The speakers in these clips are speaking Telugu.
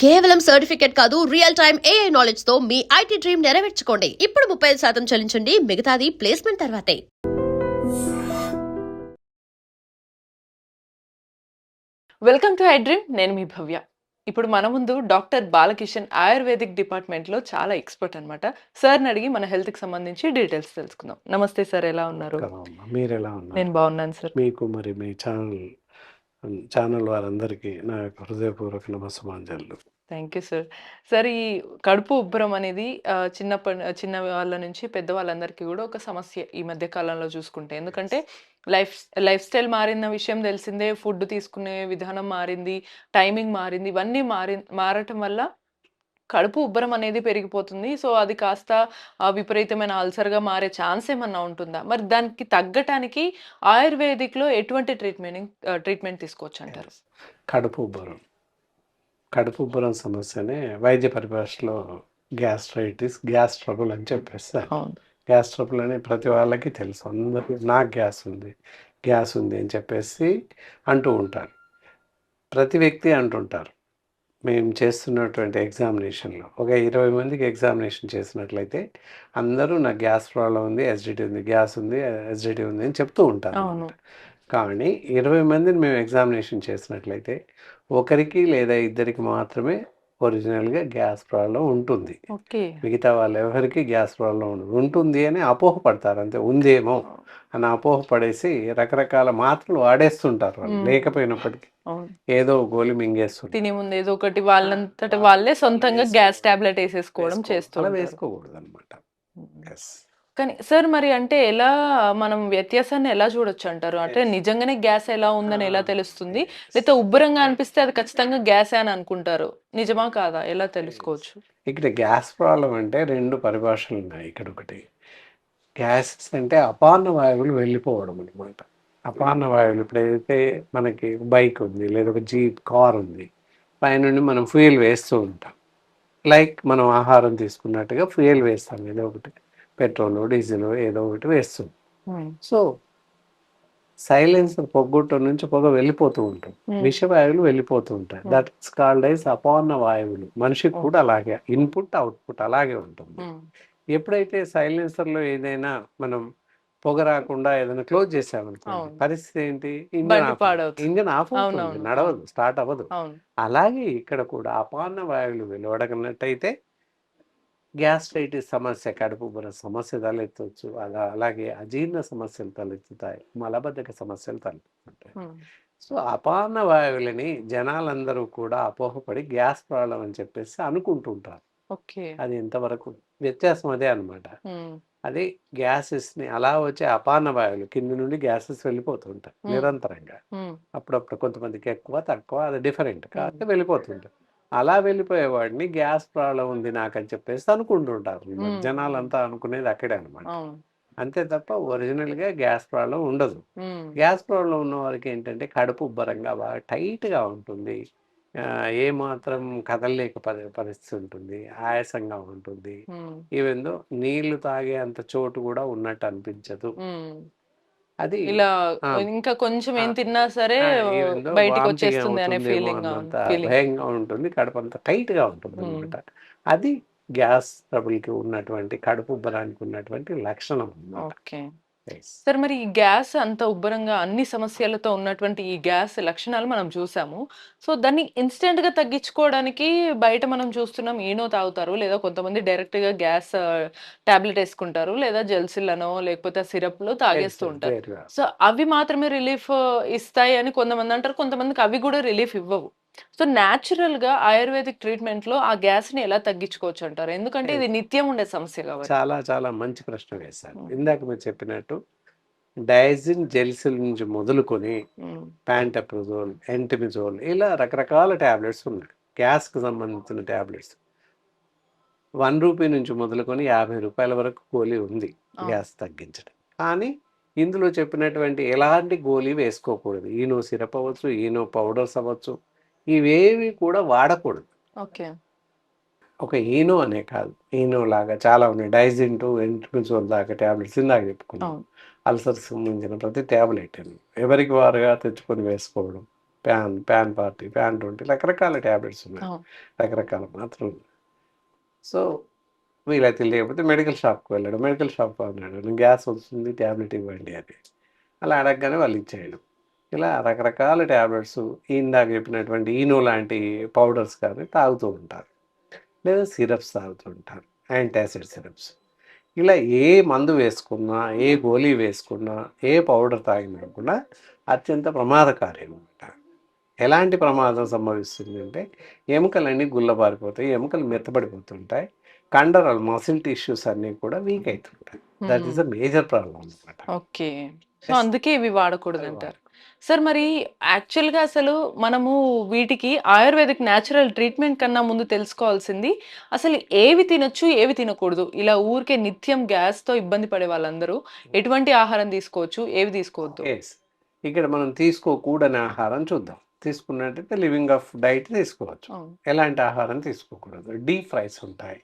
కేవలం సర్టిఫికేట్ కాదు, రియల్ టైం ఏఐ నాలెడ్జ్ తో మీ ఐటీ డ్రీమ్ నెరవేర్చుకోండి. ఇప్పుడు 35% చెల్లించండి, మిగతాది ప్లేస్మెంట్ తర్వాతే. Welcome to I dream. నేను మీ భవ్య. ఇప్పుడు మన ముందు డాక్టర్ బాలకిషన్ ఆయుర్వేదిక్ డిపార్ట్మెంట్లో చాలా ఎక్స్పర్ట్ అనమాట. సార్ని అడిగి మన హెల్త్కి సంబంధించి డీటెయిల్స్ తెలుసుకుందాం. నమస్తే సార్, ఎలా ఉన్నారు? మీరు ఎలా ఉన్నారు? నేను బాగున్నాను సార్. మీకు మరి మీ ఛానల్ వారందరికీ నా యొక్క హృదయపూర్వక నమస్సుమాంజలు. Thank you sir. సార్, ఈ కడుపు ఉబ్బరం అనేది చిన్న వాళ్ళ నుంచి పెద్ద వాళ్ళందరికీ కూడా ఒక సమస్య ఈ మధ్య కాలంలో చూసుకుంటే. ఎందుకంటే లైఫ్ స్టైల్ మారిన విషయం తెలిసిందే, ఫుడ్ తీసుకునే విధానం మారింది, టైమింగ్ మారింది, ఇవన్నీ మారటం వల్ల కడుపు ఉబ్బరం అనేది పెరిగిపోతుంది. సో అది కాస్త విపరీతమైన అల్సర్గా మారే ఛాన్స్ ఏమన్నా ఉంటుందా? మరి దానికి తగ్గటానికి ఆయుర్వేదిక్లో ఎటువంటి ట్రీట్మెంట్ తీసుకోవచ్చు అంటారు? కడుపు ఉబ్బరం సమస్యనే వైద్య పరిభాషలో గ్యాస్ ట్రబుల్ అని చెప్పేస్తారు. గ్యాస్ ట్రబుల్ అని ప్రతి వాళ్ళకి తెలుసు, అందరికీ నాకు గ్యాస్ ఉంది అని చెప్పేసి అంటూ ఉంటారు. ప్రతి వ్యక్తి అంటుంటారు. మేము చేస్తున్నటువంటి ఎగ్జామినేషన్లో ఒక 20 మందికి ఎగ్జామినేషన్ చేసినట్లయితే అందరూ నాకు గ్యాస్ ప్రాబ్లం ఉంది, ఎసిడిటీ ఉంది, ఎసిడిటీ ఉంది అని చెప్తూ ఉంటారు. కానీ 20 మందిని మేము ఎగ్జామినేషన్ చేసినట్లయితే ఒకరికి లేదా ఇద్దరికి మాత్రమే ఒరిజినల్గా గ్యాస్ ప్రాబ్లం ఉంటుంది. మిగతా వాళ్ళు ఎవరికి గ్యాస్ ప్రాబ్లం ఉంటుంది అని అపోహపడతారు. అంతే, ఉందేమో అని అపోహపడేసి రకరకాల మాత్రలు వాడేస్తుంటారు. వాళ్ళు లేకపోయినప్పటికీ ఏదో గోలి మింగేస్తుంది. తినే ముందు ఏదో ఒకటి వాళ్ళంతట వాళ్ళే సొంతంగా గ్యాస్ టాబ్లెట్ వేసేసుకోవడం చేస్తారు. వేసుకోకూడదు అనమాట. కానీ సార్, మరి అంటే ఎలా మనం వ్యత్యాసాన్ని ఎలా చూడొచ్చు అంటారు? అంటే నిజంగానే గ్యాస్ ఎలా ఉందని ఎలా తెలుస్తుంది? లేకపోతే ఉబ్బరంగా అనిపిస్తే అది ఖచ్చితంగా గ్యాస్ అని అనుకుంటారు. నిజమా కాదా, ఎలా తెలుసుకోవచ్చు? ఇక్కడ గ్యాస్ ప్రాబ్లం అంటే 2 పరిభాషలు ఉన్నాయి. ఇక్కడ ఒకటి గ్యాసెస్ అంటే అపాన వాయువులు వెళ్ళిపోవడం అనమాట. అపాన వాయువులు ఇప్పుడు ఏదైతే మనకి బైక్ ఉంది లేదా ఒక జీప్ కార్ ఉంది, పైనుండి మనం ఫ్యూయల్ వేస్తూ ఉంటాం. లైక్ మనం ఆహారం తీసుకున్నట్టుగా ఫ్యూయల్ వేస్తాం, ఏదో ఒకటి పెట్రోల్ డీజిల్ ఏదో ఒకటి వేస్తుంది. సో సైలెన్సర్ పొగ్గొట్టం నుంచి పొగ వెళ్ళిపోతూ ఉంటుంది, విషవాయువులు వెళ్ళిపోతూ ఉంటాయి. దట్స్ కాల్డ్ ఐస్ అపాన వాయువులు. మనిషికి కూడా అలాగే ఇన్పుట్ అవుట్పుట్ అలాగే ఉంటుంది. ఎప్పుడైతే సైలెన్సర్లో ఏదైనా మనం పొగ రాకుండా ఏదైనా క్లోజ్ చేసామనుకోండి, పరిస్థితి ఏంటి? ఇంజన్ ఆఫ్ అవుతుంది, నడవదు, స్టార్ట్ అవ్వదు. అలాగే ఇక్కడ కూడా అపాన వాయువులు వెలువడగనట్టయితే గ్యాస్ట్రైటిస్ సమస్య, కడుపు ఉబ్బరం సమస్య తలెత్తవచ్చు. అలాగే అజీర్ణ సమస్యలు తలెత్తుతాయి, మలబద్ధక సమస్యలు తలెత్తుతాయి. సో అపాన వాయువులని జనాలందరూ కూడా అపోహపడి గ్యాస్ ప్రాబ్లం అని చెప్పేసి అనుకుంటుంటారు. అది ఎంతవరకు వ్యత్యాసం అదే అనమాట. అది గ్యాసెస్ని అలా వచ్చే అపాన వాయువులు కింద నుండి గ్యాసెస్ వెళ్ళిపోతుంటాయి నిరంతరంగా. అప్పుడప్పుడు కొంతమందికి ఎక్కువ తక్కువ, అది డిఫరెంట్ కాబట్టి వెళ్ళిపోతుంటాయి. అలా వెళ్ళిపోయేవాడిని గ్యాస్ ప్రాబ్లం ఉంది నాకని చెప్పేసి అనుకుంటుంటారు. జనాలంతా అనుకునేది అక్కడే అనమాట. అంతే తప్ప ఒరిజినల్గా గ్యాస్ ప్రాబ్లం ఉండదు. గ్యాస్ ప్రాబ్లం ఉన్న వారికి ఏంటంటే కడుపు ఉబ్బరంగా బాగా టైట్గా ఉంటుంది, ఏమాత్రం కదలలేక పరిస్థితి ఉంటుంది, ఆయాసంగా ఉంటుంది. ఈవెందో నీళ్లు తాగే అంత చోటు కూడా ఉన్నట్టు అనిపించదు. అది ఇలా ఇంకా కొంచెం ఏం తిన్నా సరే బయటికి వచ్చేస్తుంది అనే ఫీలింగ్, భయంగా ఉంటుంది, కడుపు అంతా టైట్ గా ఉంటుంది అనమాట. అది గ్యాస్ ట్రబుల్కి ఉన్నటువంటి కడుపు ఉబ్బరానికి ఉన్నటువంటి లక్షణం. ఓకే సార్, మరి ఈ గ్యాస్ అంత ఉబ్బరంగా అన్ని సమస్యలతో ఉన్నటువంటి ఈ గ్యాస్ లక్షణాలు మనం చూసాము. సో దాన్ని ఇన్స్టెంట్ గా తగ్గించుకోవడానికి బయట మనం చూస్తున్నాం, ఈనో తాగుతారు, లేదా కొంతమంది డైరెక్ట్ గా గ్యాస్ టాబ్లెట్ వేసుకుంటారు, లేదా జెల్సిల్లనో లేకపోతే సిరప్ లో తాగేస్తూ ఉంటారు. సో అవి మాత్రమే రిలీఫ్ ఇస్తాయి అని కొంతమంది అంటారు, కొంతమందికి అవి కూడా రిలీఫ్ ఇవ్వవు. సో న్యాచురల్ గా ఆయుర్వేదిక్ ట్రీట్మెంట్ లో ఆ గ్యాస్ ని ఎలా తగ్గించుకోవచ్చు అంటారు? ఎందుకంటే ఇది నిత్యం ఉండే సమస్య కాబట్టి. చాలా చాలా మంచి ప్రశ్న వేశారు. ఇందాక మీరు చెప్పినట్టు డయాజిన్ జెల్సిల్ నుంచి మొదలుకొని ప్యాంటప్రజోల్, ఎంటిమిజోల్, ఇలా రకరకాల ట్యాబ్లెట్స్ ఉన్నాయి. గ్యాస్కి సంబంధించిన ట్యాబ్లెట్స్ 1 రూపీ నుంచి మొదలుకొని 50 రూపాయల వరకు గోళీ ఉంది గ్యాస్ తగ్గించడం. కానీ ఇందులో చెప్పినటువంటి ఎలాంటి గోళీ వేసుకోకూడదు. ఈనో సిరప్ అవ్వచ్చు, ఈనో పౌడర్స్ అవ్వచ్చు, ఇవేవి కూడా వాడకూడదు. ఒక ఈనో అనే కాదు, ఈనో లాగా చాలా ఉన్నాయి. డైజిన్ టు ఎంట్మిజోల్ దాకా ట్యాబ్లెట్స్ ఇందాక చెప్పుకున్నాం. అల్సర్స్ సంబంధించిన ప్రతి ట్యాబ్లెట్ ఎవరికి వారుగా తెచ్చుకొని వేసుకోవడం, ప్యాన్ 40, ప్యాన్ 20 రకరకాల ట్యాబ్లెట్స్ ఉన్నాయి, అవును. రకరకాల మాత్రలు. సో వీలైతే లేకపోతే మెడికల్ షాప్కి వెళ్ళాడు, మెడికల్ షాప్ అన్నాడు నేను గ్యాస్ వస్తుంది ట్యాబ్లెట్ ఇవ్వండి అని. అలా అడగగానే వాళ్ళు ఇచ్చేయడం. ఇలా రకరకాల ట్యాబ్లెట్స్ ఇందాక చెప్పినటువంటి ఈనో లాంటి పౌడర్స్ కానీ తాగుతూ ఉంటారు, లేదా సిరప్స్ తాగుతూ ఉంటారు, యాంటాసిడ్ సిరప్స్. ఇలా ఏ మందు వేసుకున్నా, ఏ గోళీ వేసుకున్నా, ఏ పౌడర్ తాగినా కూడా అత్యంత ప్రమాదకారి అనమాట. ఎలాంటి ప్రమాదం సంభవిస్తుంది అంటే ఎముకలన్నీ గుల్లబారిపోతాయి, ఎముకలు మెత్తబడిపోతుంటాయి, కండరాలు మసిల్ టిష్యూస్ అన్నీ కూడా వీక్ అవుతుంటాయి. That is a major problem అనమాట. ఓకే. సో అందుకే ఇవి వాడకూడదు అంటారు. సార్ మరి యాక్చువల్గా అసలు మనము వీటికి ఆయుర్వేదిక్ న్యాచురల్ ట్రీట్మెంట్ కన్నా ముందు తెలుసుకోవాల్సింది అసలు ఏవి తినొచ్చు ఏవి తినకూడదు. ఇలా ఊరికే నిత్యం గ్యాస్తో ఇబ్బంది పడే వాళ్ళందరూ ఎటువంటి ఆహారం తీసుకోవచ్చు, ఏవి తీసుకోవద్దు? ఎస్, ఇక్కడ మనం తీసుకోకూడని ఆహారం చూద్దాం. తీసుకున్నట్టయితే లివింగ్ ఆఫ్ డైట్ తీసుకోవచ్చు. అవును. ఎలాంటి ఆహారం తీసుకోకూడదు? డీప్ ఫ్రైస్ ఉంటాయి,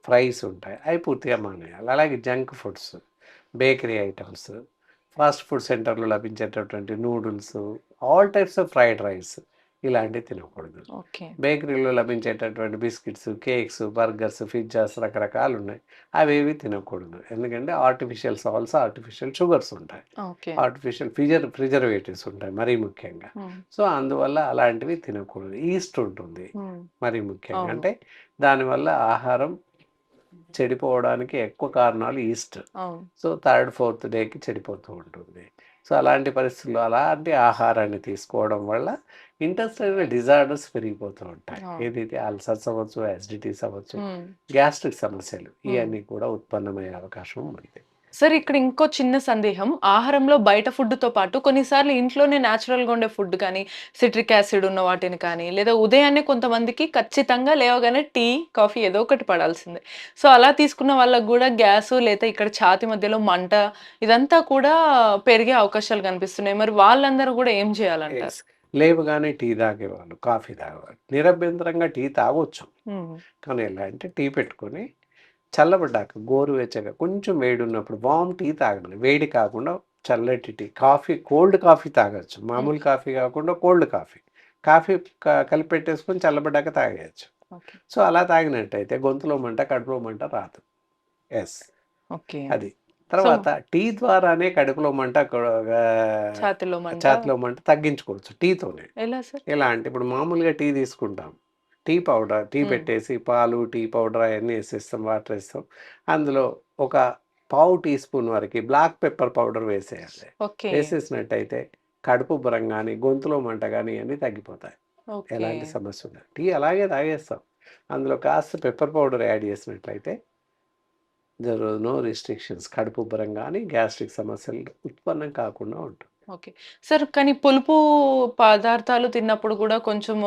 ఫ్రైస్ ఉంటాయి, అవి పూర్తిగా మానేయాలి. అలాగే junk foods, bakery items, fast food సెంటర్లో లభించేటటువంటి noodles, all types of fried rice ఇలాంటివి తినకూడదు. ఓకే. బేకరీలో లభించేటటువంటి బిస్కెట్స్, కేక్స్, బర్గర్స్, పిజ్జాస్ రకరకాలు ఉన్నాయి, అవేవి తినకూడదు. ఎందుకంటే ఆర్టిఫిషియల్ సాల్ట్స్, ఆర్టిఫిషియల్ షుగర్స్ ఉంటాయి, ఓకే. ఆర్టిఫిషియల్ ప్రిజర్వేటివ్స్ ఉంటాయి మరీ ముఖ్యంగా. సో అందువల్ల అలాంటివి తినకూడదు. ఈస్ట్ ఉంటుంది మరీ ముఖ్యంగా, అవును. అంటే దానివల్ల ఆహారం చెడిపోవడానికి ఎక్కువ కారణాలు ఈస్ట్. అవును. సో థర్డ్ ఫోర్త్ డేకి చెడిపోతూ ఉంటుంది. సో అలాంటి పరిస్థితుల్లో అలాంటి ఆహారాన్ని తీసుకోవడం వల్ల ఇంటెస్టైనల్ డిజార్డర్స్ పెరిగిపోతూ ఉంటాయి. అవును. ఏదైతే అల్సర్స్ అవ్వచ్చు, యాసిడిటీస్ అవ్వచ్చు, మ్మ్. గ్యాస్ట్రిక్ సమస్యలు ఇవన్నీ కూడా ఉత్పన్నమయ్యే అవకాశం ఉంది. సార్ ఇక్కడ ఇంకో చిన్న సందేహం, ఆహారంలో బయట ఫుడ్తో పాటు కొన్నిసార్లు ఇంట్లోనే న్యాచురల్గా ఉండే ఫుడ్ కానీ సిట్రిక్ యాసిడ్ ఉన్న వాటిని కానీ లేదా ఉదయాన్నే కొంతమందికి ఖచ్చితంగా లేవగానే టీ కాఫీ ఏదో ఒకటి పడాల్సిందే. సో అలా తీసుకున్న వాళ్ళకు కూడా గ్యాస్ లేదా ఇక్కడ ఛాతి మధ్యలో మంట ఇదంతా కూడా పెరిగే అవకాశాలు కనిపిస్తున్నాయి. మరి వాళ్ళందరూ కూడా ఏం చేయాలంటారు? Yes. లేవగానే టీ తాగేవాళ్ళు, కాఫీ తాగేవాళ్ళు నిరభ్యంతరంగా టీ తాగొచ్చు. కానీ ఎలా అంటే టీ పెట్టుకొని చల్లబడ్డాక గోరువెచ్చగా కొంచెం వేడి ఉన్నప్పుడు వామ్ టీ తాగండి, వేడి కాకుండా చల్లటి టీ. కాఫీ కోల్డ్ కాఫీ తాగొచ్చు, మామూలు కాఫీ కాకుండా కోల్డ్ కాఫీ. కాఫీ కలిపి పెట్టేసుకొని చల్లబడ్డాక తాగేయచ్చు. ఓకే. సో అలా తాగినట్టయితే గొంతులో మంట, కడుపులో మంట రాదు. Yes, okay. అది. తర్వాత టీ ద్వారానే కడుపులో మంట, ఛాతిలో మంట ఛాతిలో మంట తగ్గించుకోవచ్చు టీతోనే. ఎలా సార్? ఎలా అంటే ఇప్పుడు మామూలుగా టీ తీసుకుంటాం, టీ పౌడర్, టీ పెట్టేసి పాలు, టీ పౌడర్ అవన్నీ వేసేస్తాం, వాటర్ వేస్తాం, అందులో ఒక పావు టీ స్పూన్ వరకు బ్లాక్ పెప్పర్ పౌడర్ వేసేయాలి. ఓకే. వేసేసినట్టయితే కడుపు ఉబ్బరం కానీ, గొంతులో మంట కానీ అన్నీ తగ్గిపోతాయి, ఓకే. ఎలాంటి సమస్య ఉండదు. టీ అలాగే తాగేస్తాం, అందులో కాస్త పెప్పర్ పౌడర్ యాడ్ చేసినట్లయితే దెర్ ఆర్ నో రిస్ట్రిక్షన్స్, కడుపు ఉబ్బరం కానీ గ్యాస్ట్రిక్ సమస్యలు ఉత్పన్నం కాకుండా ఉంటుంది. ఓకే. సార్ కానీ పులుపు పదార్థాలు తిన్నప్పుడు కూడా కొంచెం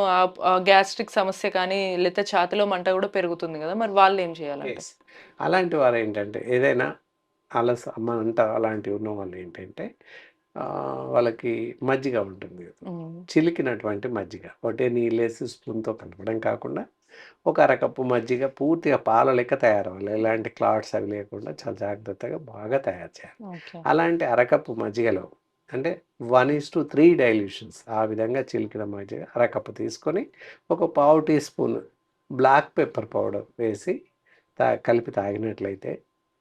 గ్యాస్ట్రిక్ సమస్య కానీ లేకపోతే ఛాతిలో మంట కూడా పెరుగుతుంది కదా, మరి వాళ్ళు ఏం చేయాలంటే? Yes. అలాంటి వారు ఏంటంటే ఏదైనా మంట అలాంటివి ఉన్న వాళ్ళు ఏంటంటే వాళ్ళకి మజ్జిగ ఉంటుంది కదా, చిలికినటువంటి మజ్జిగ ఒకటే నీళ్ళేసి స్పూన్తో కలపడం కాకుండా ఒక అరకప్పు మజ్జిగ పూర్తిగా పాల లెక్క తయారవ్వాలి, ఎలాంటి క్లాట్స్ అవి లేకుండా చాలా జాగ్రత్తగా బాగా తయారు చేయాలి. ఓకే. అలాంటి అరకప్పు మజ్జిగలో అంటే 1:3 డైల్యూషన్స్ ఆ విధంగా చిలికిన మజ్జిగ అరకప్పు తీసుకొని ఒక పావు teaspoon black pepper powder వేసి కలిపి తాగినట్లయితే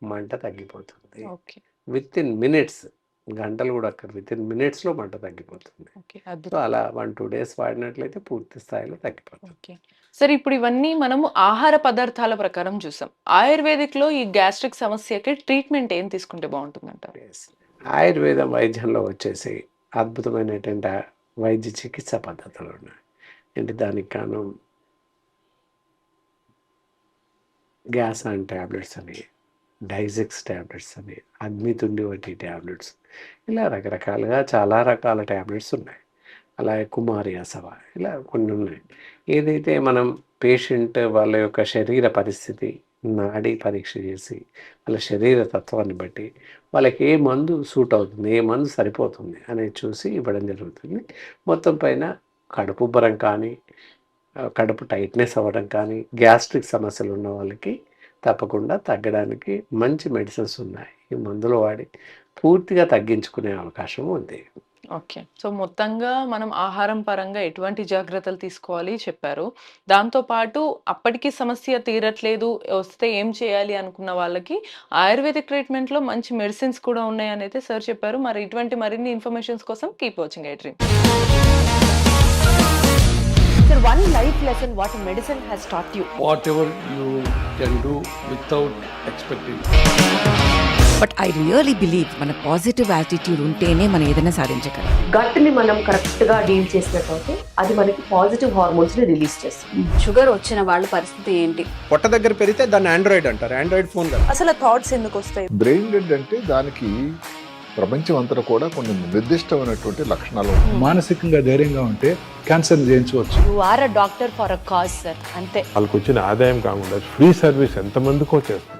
మంట తగ్గిపోతుంది. ఓకే. విత్ ఇన్ మినిట్స్, గంటలు కూడా అక్కడ విత్ ఇన్ మినిట్స్లో మంట తగ్గిపోతుంది. ఓకే. సో అద్భుతం. అలా 1-2 days వాడినట్లయితే పూర్తి స్థాయిలో తగ్గిపోతుంది. ఓకే. సరే ఇప్పుడు ఇవన్నీ మనము ఆహార పదార్థాల ప్రకారం చూసాం. ఆయుర్వేదిక్లో ఈ గ్యాస్ట్రిక్ సమస్యకి ట్రీట్మెంట్ ఏం తీసుకుంటే బాగుంటుందంటారు? Yes. ఆయుర్వేదం వైద్యంలో వచ్చేసి అద్భుతమైనటువంటి వైద్య చికిత్స పద్ధతులు ఉన్నాయి. అంటే దానికి కాను గ్యాస్ అండ్ ట్యాబ్లెట్స్ అని, డైజెక్స్ ట్యాబ్లెట్స్ అని, అగ్నితుండి వంటి ట్యాబ్లెట్స్, ఇలా రకరకాలుగా చాలా రకాల ట్యాబ్లెట్స్ ఉన్నాయి. అలాగే కుమారి అసవ, ఇలా కొన్ని ఉన్నాయి. ఏదైతే మనం పేషెంట్ వాళ్ళ యొక్క శరీర పరిస్థితి, నాడీ పరీక్ష చేసి వాళ్ళ శరీర తత్వాన్ని బట్టి వాళ్ళకి ఏ మందు సూట్ అవుతుంది, ఏ మందు సరిపోతుంది అనేది చూసి ఇవ్వడం జరుగుతుంది. మొత్తం పైన కడుపు ఉబ్బరం కానీ, కడుపు టైట్నెస్ అవ్వడం కానీ, గ్యాస్ట్రిక్ సమస్యలు ఉన్న వాళ్ళకి తప్పకుండా తగ్గడానికి మంచి మెడిసిన్స్ ఉన్నాయి. ఈ మందులు వాడి పూర్తిగా తగ్గించుకునే అవకాశం ఉంది. ఓకే. సో, మొత్తంగా మనం ఆహారం పరంగా ఎటువంటి జాగ్రత్తలు తీసుకోవాలి చెప్పారు. దాంతో పాటు అప్పటికి సమస్య తీరట్లేదు, వస్తే ఏం చేయాలి అనుకున్న వాళ్ళకి ఆయుర్వేదిక్ ట్రీట్మెంట్‌లో మంచి మెడిసిన్స్ కూడా ఉన్నాయనైతే సార్ చెప్పారు. మరి ఇటువంటి మరిన్ని ఇన్ఫర్మేషన్స్ కోసం keep watching I dream. Sir, one life lesson what medicine has taught you. whatever you can do without expecting. But I really believe మన పాజిటివ్ యాటిట్యూడ్ ఉంటేనే మనం ఏదైనా సాధించగలం. గట్ ని మనం కరెక్ట్ గా డీల్ చేసినట్లయితే అది మనకి పాజిటివ్ హార్మోన్స్ ని రిలీజ్ చేస్తుంది. షుగర్ వచ్చిన వాళ్ళ పరిస్థితి ఏంటి? పొట్ట దగ్గర పెరిగితే దాన్ని ఆండ్రాయిడ్ అంటారు, ఆండ్రాయిడ్ ఫోన్ కదా. అసలు థాట్స్ ఎందుకు వస్తాయి? బ్రెయిన్ డెడ్ అంటే దానికి ప్రపంచం అంతా కూడా కొన్ని నిర్దిష్టమైనటువంటి లక్షణాలు ఉంటాయి. మానసికంగా ధైర్యంగా ఉంటే క్యాన్సర్ జయించవచ్చు. You are a doctor for a cause sir, అంతే. వాళ్ళకి వచ్చిన ఆదాయం కాకుండా ఫ్రీ సర్వీస్ ఎంతమందికో చేస్తారు.